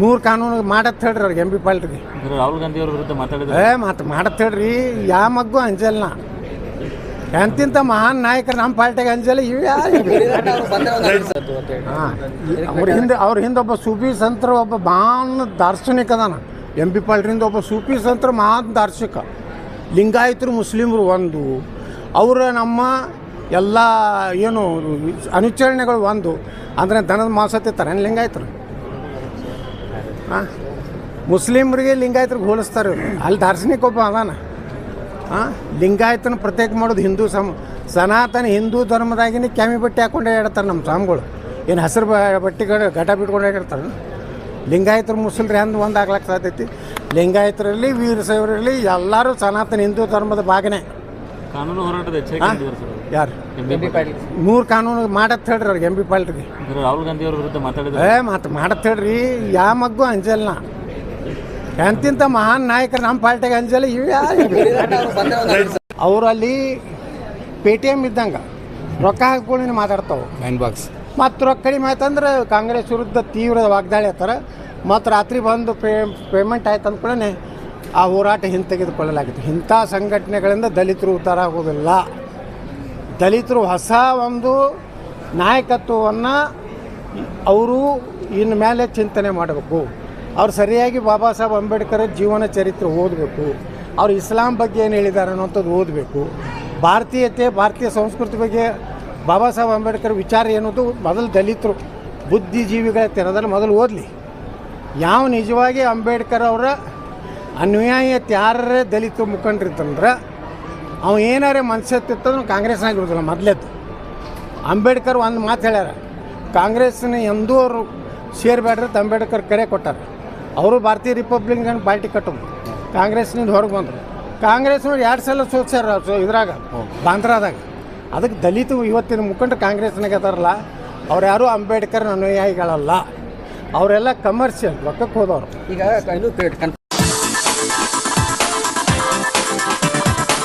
ಮೂರು ಕಾನೂನು ಮಾಡತ್ ಹೇಳ್ರಿ ಅವ್ರಿಗೆ ಎಂ ಬಿ ಪಾಲ್ರಿಗೆ ರಾಹುಲ್ ಗಾಂಧಿ ಅವ್ರ ವಿರುದ್ಧ ಮಾತಾಡಿದ್ರೆ ಮಾಡತ್ ಹೇಳ್ರಿ ಯಾವ ಮಗ್ಗು ಅಂಜಲ್ನ ಎಂತಿಂತ ಮಹಾನ್ ನಾಯಕರು ನಮ್ಮ ಪಾರ್ಟಿಗೆ ಅಂಜಲ್ಲ ಇವು ಅವ್ರ ಹಿಂದೆ ಒಬ್ಬ ಸೂಫಿ ಸಂತರ ಒಬ್ಬ ಮಹಾನ್ ದಾರ್ಶನಿಕ ಅದಾನ ಎಂ ಬಿ ಪಾಲ್ರಿಂದ ಒಬ್ಬ ಸೂಫಿ ಸಂತರ ಮಹಾನ್ ದಾರ್ಶನಿಕ ಲಿಂಗಾಯತರು ಮುಸ್ಲಿಮರು ಒಂದು ಅವರ ನಮ್ಮ ಎಲ್ಲ ಏನು ಅನುಚರಣೆಗಳು ಒಂದು ಅಂದರೆ ದನದ ಮಾಂಸ ತಿಂತಾರೆ ಲಿಂಗಾಯತರು ಮುಸ್ಲಿಮ್ರಿಗೆ ಲಿಂಗಾಯತ್ರಿಗೆ ಹೋಲಿಸ್ತಾರೆ ಅಲ್ಲಿ ದಾರ್ಶನಿಕ ಒಬ್ಬ ಅದಾನ ಲಿಂಗಾಯತನ ಪ್ರತ್ಯೇಕ ಮಾಡೋದು ಹಿಂದೂ ಸನಾತನ ಹಿಂದೂ ಧರ್ಮದಾಗಿನೇ ಕ್ಯಾಮಿ ಬಟ್ಟೆ ಹಾಕೊಂಡೇ ಹೇಳ್ತಾರೆ ನಮ್ಮ ಸ್ವಾಮಿಗಳು ಏನು ಹಸಿರು ಬಟ್ಟೆಗಳು ಘಟ ಬಿಟ್ಕೊಂಡೇ ಹೇಳ್ತಾರೆ ಲಿಂಗಾಯತರು ಮುಸ್ಲಿಮ್ರು ಹೆಂಗೆ ಒಂದು ಆಗ್ಲಕ್ಕೆ ಸಾಧ್ಯತೆ ಲಿಂಗಾಯತರಲ್ಲಿ ವೀರಶೈವರಲ್ಲಿ ಎಲ್ಲರೂ ಸನಾತನ ಹಿಂದೂ ಧರ್ಮದ ಭಾಗನೇ ಕಾನೂನು ಹೋರಾಟದ ಯಾರು ಮೂರು ಕಾನೂನು ಮಾಡತ್ ಹೇಳ್ರಿ ಅವ್ರಿಗೆ ಎಂ ಬಿ ಪಾಲ್ರಿಗೆ ರಾಹುಲ್ ಗಾಂಧಿ ಅವ್ರ ವಿರುದ್ಧ ಮಾತಾಡಿದ್ರೆ ಮಾಡತ್ ಹೇಳ್ರಿ ಯಾವ ಮಗ್ಗು ಅಂಜಲ್ನ ಎಂತಿಂತ ಮಹಾನ್ ನಾಯಕರು ನಮ್ಮ ಪಾರ್ಟಿಗೆ ಅಂಜಲ್ಲ ಇವು ಅವರು ಅಲ್ಲಿ ಪೇಟಿಎಮ್ ಇದ್ದಂಗೆ ರೊಕ್ಕ ಹಾಕ್ಕೊಂಡು ಮಾತಾಡ್ತಾವೆ ಹ್ಯಾಂಡ್ ಬಾಕ್ಸ್ ಮತ್ತು ರೊಕ್ಕ ಕಡಿಮೆ ಆಯ್ತಂದ್ರೆ ಕಾಂಗ್ರೆಸ್ ವಿರುದ್ಧ ತೀವ್ರ ವಾಗ್ದಾಳಿ ಆಗ್ತಾರೆ ಮತ್ತು ರಾತ್ರಿ ಬಂದು ಪೇಮೆಂಟ್ ಆಯ್ತು ಅಂದ್ಕೊಳ್ಳೇ ಆ ಹೋರಾಟ ಹಿಂತೆಗೆದುಕೊಳ್ಳಲಾಗಿದೆ. ಇಂಥ ಸಂಘಟನೆಗಳಿಂದ ದಲಿತರು ಉದ್ಧಾರ ಆಗೋದಿಲ್ಲ. ದಲಿತರು ಹೊಸ ಒಂದು ನಾಯಕತ್ವವನ್ನು ಅವರು ಇನ್ನು ಮೇಲೆ ಚಿಂತನೆ ಮಾಡಬೇಕು. ಅವ್ರು ಸರಿಯಾಗಿ ಬಾಬಾ ಸಾಹೇಬ್ ಅಂಬೇಡ್ಕರ್ ಜೀವನ ಚರಿತ್ರೆ ಓದಬೇಕು. ಅವ್ರು ಇಸ್ಲಾಂ ಬಗ್ಗೆ ಏನು ಹೇಳಿದ್ದಾರೆ ಅನ್ನೋಂಥದ್ದು ಓದಬೇಕು. ಭಾರತೀಯತೆ ಭಾರತೀಯ ಸಂಸ್ಕೃತಿ ಬಗ್ಗೆ ಬಾಬಾ ಸಾಹೇಬ್ ಅಂಬೇಡ್ಕರ್ ವಿಚಾರ ಏನೋದು ಮೊದಲು ದಲಿತರು ಬುದ್ಧಿಜೀವಿಗಳ ತೆರದಲ್ಲಿ ಮೊದಲು ಓದಲಿ. ಯಾವ ನಿಜವಾಗಿ ಅಂಬೇಡ್ಕರ್ ಅವರ ಅನ್ಯಾಯತೆ ಯಾರೇ ದಲಿತ ಮುಖಂಡರಿತ್ತಂದ್ರೆ ಅವ ಏನಾರೇ ಮನಸ್ಸತ್ತಿತ್ತಂದ್ರೆ ಕಾಂಗ್ರೆಸ್ನಾಗ ಇರೋದಿಲ್ಲ. ಮೊದಲೇದು ಅಂಬೇಡ್ಕರ್ ಒಂದು ಮಾತು ಹೇಳ್ಯಾರ, ಕಾಂಗ್ರೆಸ್ನ ಎಂದೂ ಅವರು ಸೇರಬೇಡ್ರಿ ಅಂತ ಅಂಬೇಡ್ಕರ್ ಕರೆ ಕೊಟ್ಟಾರೆ. ಅವರು ಭಾರತೀಯ ರಿಪಬ್ಲಿಕನ್ ಪಾರ್ಟಿ ಕಟ್ಟೋದು, ಕಾಂಗ್ರೆಸ್ನಿಂದ ಹೊರಗೆ ಬಂದರು. ಕಾಂಗ್ರೆಸ್ನವ್ರು 2 ಸಲ ಸೋಲ್ಸ್ಯಾರ ಇದ್ರಾಗ ಬಾಂದ್ರಾದಾಗ. ಅದಕ್ಕೆ ದಲಿತ ಇವತ್ತಿನ ಮುಖಂಡರು ಕಾಂಗ್ರೆಸ್ನಾಗ ಅದಾರಲ್ಲ ಅವ್ರು ಯಾರೂ ಅಂಬೇಡ್ಕರ್ ಅನುಯಾಯಿಗಳಲ್ಲ. ಅವರೆಲ್ಲ ಕಮರ್ಷಿಯಲ್ ರೊಕ್ಕಕ್ಕೆ ಹೋದವರು. ಈಗ